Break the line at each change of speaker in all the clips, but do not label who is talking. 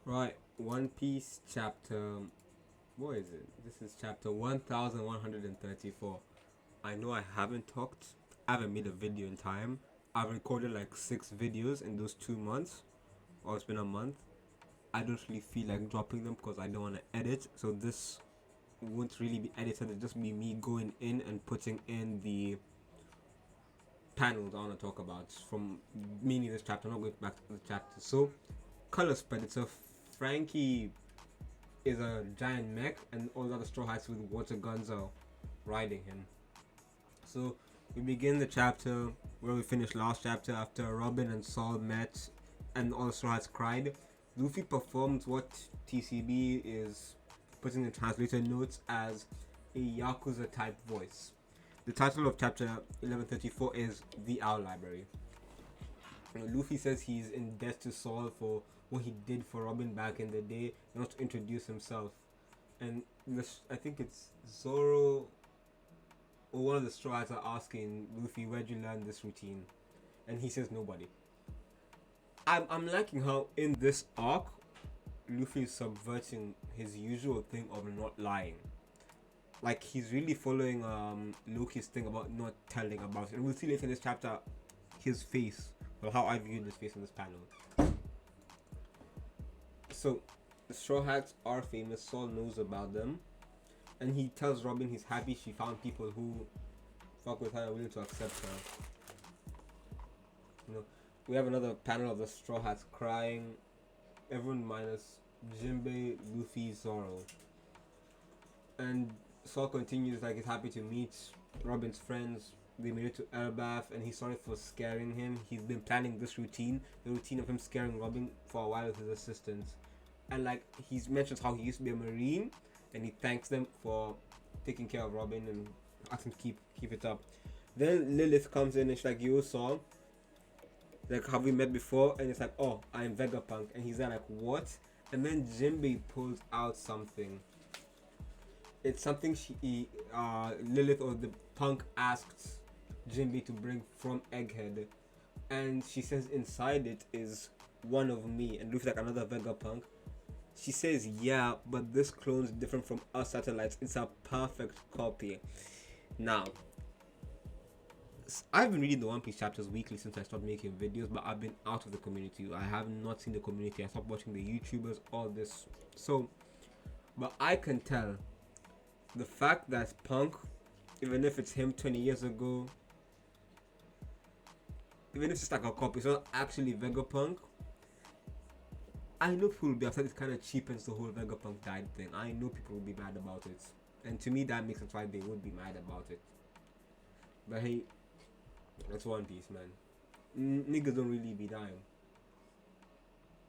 Right, One Piece chapter. What is it? This is chapter 1134. I know I haven't talked, I haven't made a video in time. I've recorded like 6 videos in those 2 months, or it's been a month. I don't really feel like dropping them because I don't want to edit, so this won't really be edited. It'll just be me going in and putting in the panels I want to talk about from meaning this chapter. I'm not going back to the chapter. So, Color Predator Frankie is a giant mech, and all the other Straw Hats with water guns are riding him. So we begin the chapter where we finished last chapter after Robin and Saul met and all the Straw Hats cried. Luffy performed what TCB is putting in translator notes as a Yakuza type voice. The title of chapter 1134 is The Owl Library. Luffy says he's in debt to Saul for what he did for Robin back in the day, not to introduce himself. And this, I think it's Zoro or one of the Straw Hats are asking Luffy, where'd you learn this routine? And he says nobody. I'm liking how in this arc, Luffy is subverting his usual thing of not lying. Like he's really following Loki's thing about not telling about it. And we'll see later in this chapter his face, or how I viewed his face in this panel. So the Straw Hats are famous. Saul knows about them, and he tells Robin he's happy she found people who fuck with her and willing to accept her. You know, we have another panel of the Straw Hats crying. Everyone minus Jinbei, Luffy, Zoro, and Saul continues like he's happy to meet Robin's friends. They made it to Elbaf, and he's sorry for scaring him. He's been planning this routine, the routine of him scaring Robin for a while with his assistants. And like he's mentions how he used to be a marine, and he thanks them for taking care of Robin and asking to keep it up. Then Lilith comes in and she's like, "Yo, Saul, like have we met before?" And it's like, "Oh, I'm Vegapunk," and he's there like, "What?" And then Jinbei pulls out something. It's something Lilith or the punk asked Jinbei to bring from Egghead, and she says inside it is one of me, and looks like another Vegapunk. She says, "Yeah, but this clone's different from our satellites. It's a perfect copy." Now, I've been reading the One Piece chapters weekly since I started making videos, but I've been out of the community. I have not seen the community. I stopped watching the YouTubers, all this. So, but I can tell the fact that Punk, even if it's him 20 years ago, even if it's like a copy, it's not actually Vegapunk. I know people will be upset. It kind of cheapens the whole Vegapunk died thing. I know people will be mad about it, and to me that makes sense why they would be mad about it. But hey, that's One Piece, man. Niggas don't really be dying.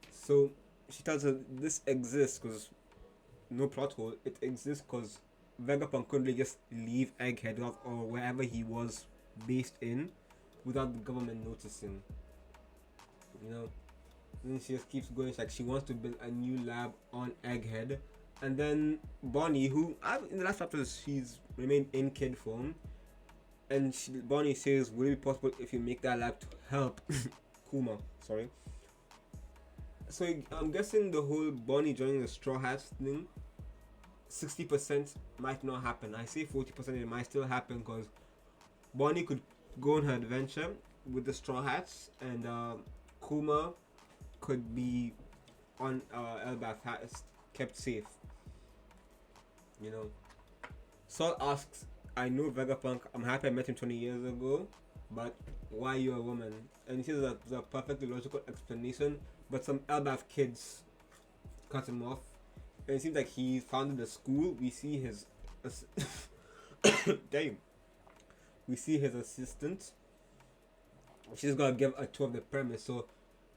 So she tells her this exists because no plot hole. It exists because Vegapunk couldn't really just leave Egghead or wherever he was based in without the government noticing. You know. And then she just keeps going. It's like she wants to build a new lab on Egghead. And then Bonnie, who in the last chapter she's remained in kid form, and Bonnie says, "Will it be possible if you make that lab to help Kuma?" Sorry. So I'm guessing the whole Bonnie joining the Straw Hats thing, 60% might not happen. I say 40% it might still happen because Bonnie could go on her adventure with the Straw Hats, and Kuma could be on Elbaf kept safe. You know. Saul asks, "I know Vegapunk. I'm happy I met him 20 years ago, but why are you a woman?" And he says that's a perfectly logical explanation, but some Elbaf kids cut him off. And it seems like he founded a school. We see his damn. We see his assistant. She's gonna give a tour of the premise. So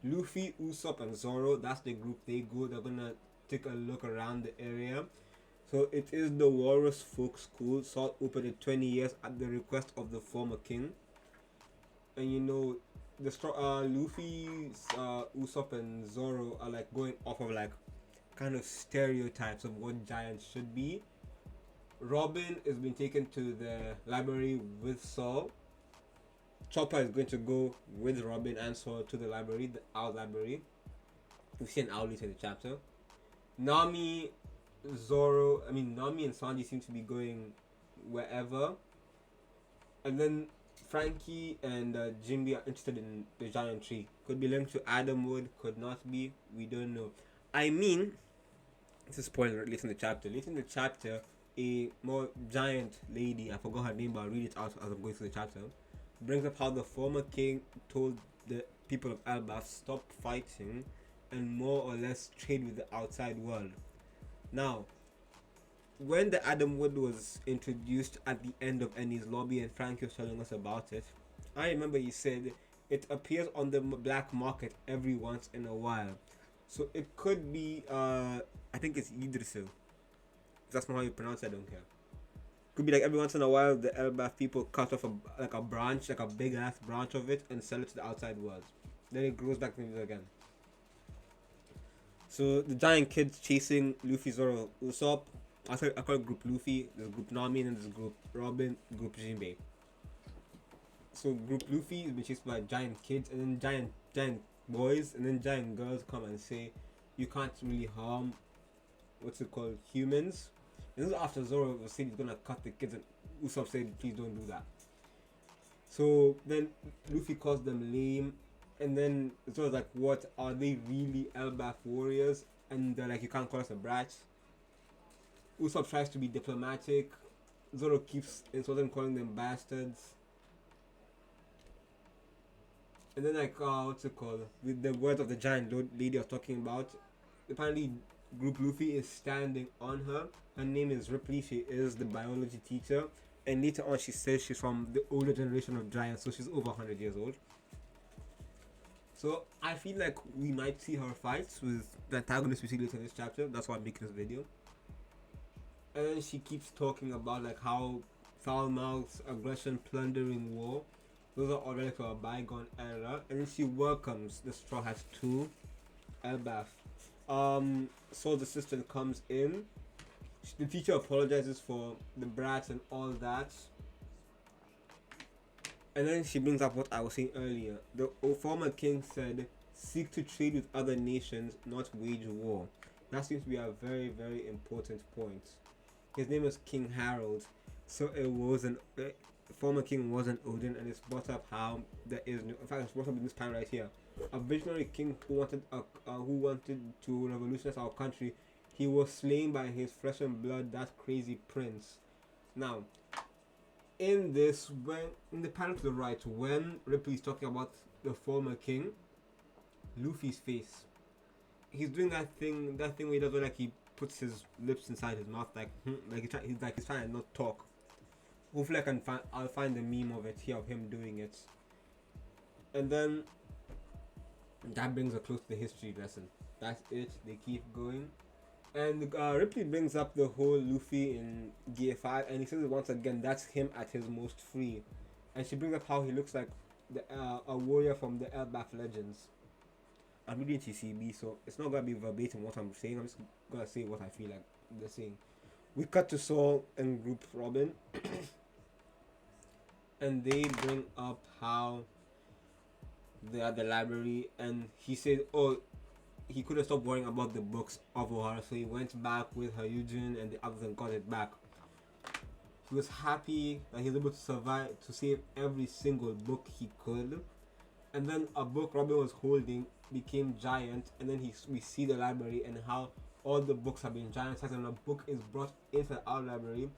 Luffy, Usopp, and Zoro, that's the group they go. They're gonna take a look around the area. So it is the Walrus Folk School. Salt opened it 20 years at the request of the former king. And you know, the Luffy, Usopp, and Zoro are like going off of like kind of stereotypes of what giants should be. Robin is being taken to the library with Saul. Chopper is going to go with Robin and Saul to the library, the Owl Library. We see an owl later in the chapter. Nami, Nami and Sanji seem to be going wherever. And then Frankie and Jinbe are interested in the giant tree. Could be linked to Adam Wood, could not be. We don't know. I mean, it's a spoiler later in the chapter. Later in the chapter, a more giant lady, I forgot her name, but I'll read it out as I'm going through the chapter, brings up how the former king told the people of Elbaf stop fighting and more or less trade with the outside world. Now, when the Adam Wood was introduced at the end of Ennie's lobby and Frankie was telling us about it, I remember he said it appears on the black market every once in a while. So it could be, I think it's Yggdrasil. If that's not how you pronounce it, I don't care. Could be like every once in a while the Elbaf people cut off a branch, like a big ass branch of it, and sell it to the outside world. Then it grows back to it again. So the giant kids chasing Luffy, Zoro, Usopp. I call it Group Luffy, there's Group Nami, and there's Group Robin, Group Jinbe. So Group Luffy is been chased by giant kids, and then giant boys, and then giant girls come and say, you can't really harm, humans. And this is after Zoro was saying he's gonna cut the kids, and Usopp said, please don't do that. So then Luffy calls them lame, and then Zoro's like, what, are they really Elbaf warriors? And they're like, you can't call us a brat. Usopp tries to be diplomatic. Zoro keeps insulting, calling them bastards. And then with the words of the giant lady I was talking about, apparently Group Luffy is standing on her. Her name is Ripley. She is the biology teacher. And later on she says she's from the older generation of giants, so she's over 100 years old. So I feel like we might see her fights with the antagonist we see later in this chapter. That's why I'm making this video. And then she keeps talking about like how foul mouths, aggression, plundering, war, those are all relics of a bygone era. And then she welcomes the Straw Hats to Elbaf. So the assistant comes in. The teacher apologizes for the brats and all that. And then she brings up what I was saying earlier. The former king said, seek to trade with other nations, not wage war. That seems to be a very, very important point. His name was King Harold, so it wasn't former king wasn't Odin, and it's brought up how there is no. In fact, it's brought up in this time right here. A visionary king who wanted to revolutionize our country. He was slain by his flesh and blood, that crazy prince. Now, in the panel to the right, when Ripley is talking about the former king, Luffy's face, he's doing that thing where he does like he puts his lips inside his mouth, he's trying to not talk. Hopefully I'll find the meme of it here of him doing it. And then that brings us close to the history lesson. That's it. They keep going. And Ripley brings up the whole Luffy in Gear 5, and he says once again that's him at his most free. And she brings up how he looks like a warrior from the Elbaf legends. I'm reading TCB, so it's not gonna be verbatim what I'm saying. I'm just gonna say what I feel like they're saying. We cut to Saul and Group Robin, and they bring up how they are at the library, and he said, "Oh, he couldn't stop worrying about the books of Ohara, so he went back with Hyuujin and the others and got it back." He was happy that he was able to survive, to save every single book he could. And then a book Robin was holding became giant, and then we see the library and how all the books have been giant sized, and when a book is brought into our library,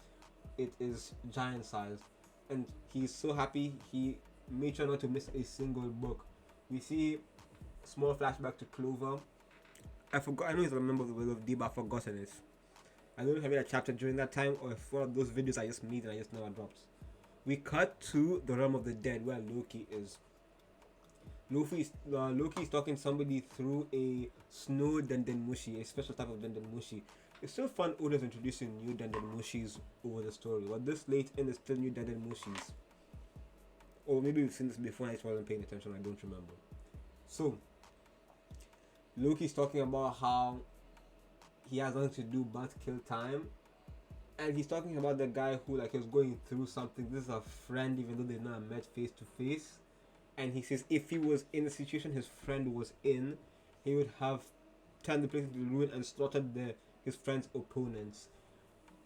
it is giant sized. And he's so happy he made sure not to miss a single book. We see small flashback to Clover. I know he's a member of the Will of D, but I've forgotten it. I don't know if I made a chapter during that time or if one of those videos I just made and I just never dropped. We cut to the realm of the dead where Loki is. Loki is talking to somebody through a snow Dendenmushi, a special type of Dendenmushi. It's still fun Oda's introducing new Dendenmushis over the story, but this late in there's still new Dendenmushis. Or maybe we've seen this before and I just wasn't paying attention, I don't remember. So, Loki's talking about how he has nothing to do but kill time. And he's talking about the guy who he was going through something. This is a friend even though they've not met face to face. And he says if he was in the situation his friend was in, he would have turned the place into ruin and slaughtered his friend's opponents.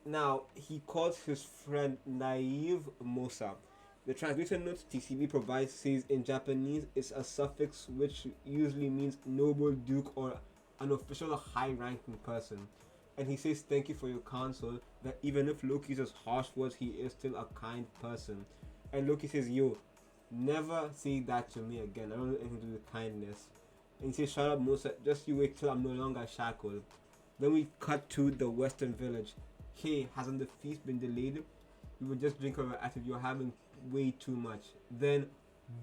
Now, he calls his friend Naive Mosa. The translation note TCB provides says in Japanese it's a suffix which usually means noble, duke, or an official high ranking person. And he says thank you for your counsel, that even if Loki uses harsh words, he is still a kind person. And Loki says, yo, never say that to me again. I don't know anything to do with kindness. And he says, shut up, Musa, just you wait till I'm no longer shackled. Then we cut to the western village. Hey, hasn't the feast been delayed? We were just drinking our attitude, you're having way too much. Then,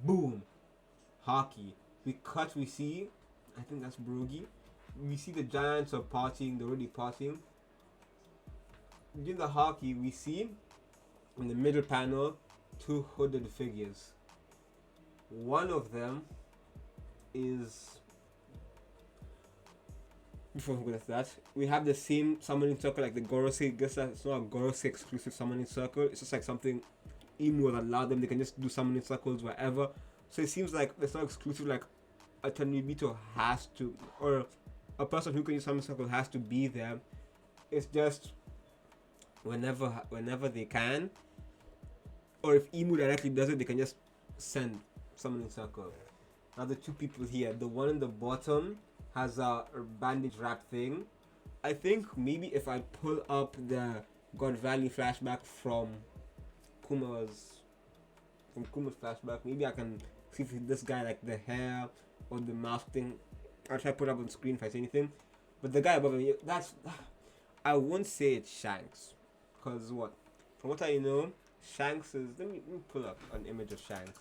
boom, hockey. We see, I think that's Brogy. We see the giants are partying, they're already partying. During the hockey, we see in the middle panel two hooded figures. One of them is, before we go to that, we have the same summoning circle like the Gorosei. I guess it's not a Gorosei exclusive summoning circle. It's just like something Emu will allow them. They can just do summoning circles wherever. So it seems like it's not exclusive. Like a Tanibito has to, or a person who can use summoning circle has to be there. It's just whenever they can, or if Emu directly does it, they can just send summoning circle. Now the two people here, the one in the bottom has a bandage wrap thing. I think maybe if I pull up the God Valley flashback from Kuma's flashback, maybe I can see if this guy like the hair or the mouth thing. I'll try to put it up on screen if I see anything. But the guy above me, that's, I won't say it's Shanks, cause what? From what I know, Shanks is. Let me pull up an image of Shanks.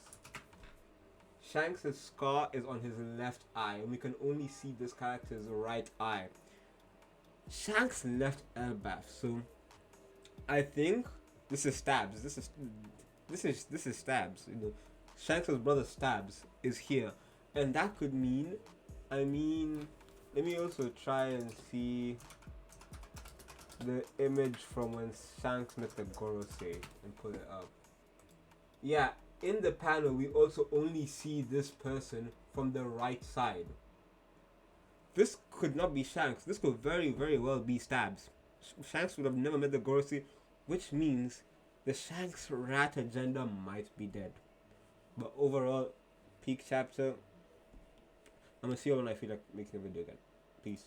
Shanks' scar is on his left eye, and we can only see this character's right eye. Shanks left Elbaf, so I think this is Stabs. This is Stabs. You know, Shanks' brother Stabs is here, and that could mean. I mean, let me also try and see the image from when Shanks met the Gorosei and pull it up. Yeah, in the panel we also only see this person from the right side. This could not be Shanks. This could very, very well be Stabs. Shanks would have never met the Gorosei, which means the Shanks rat agenda might be dead. But overall, peak chapter. I'm gonna see you when I feel like making a video again. Peace.